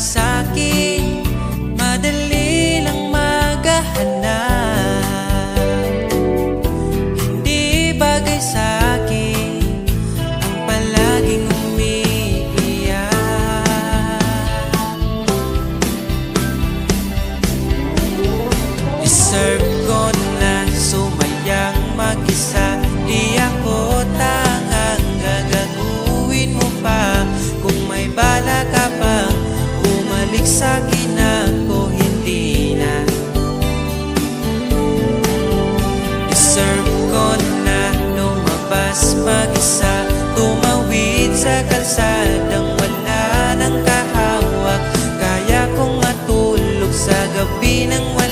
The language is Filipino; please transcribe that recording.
sa'kin, madali lang maghahanap. Hindi bagay sa'kin ang palaging umiiyak. Deserve ko na sumayang mag-isa, di ako tangang gagaguhin mo pa. Kung may bala ka bang bumalik sa'kin, ako hindi na. Deserve ko na lumabas mag-isa, tumawid sa kalsadang wala nang kahawak. Kaya kong matulog sa gabi nang wala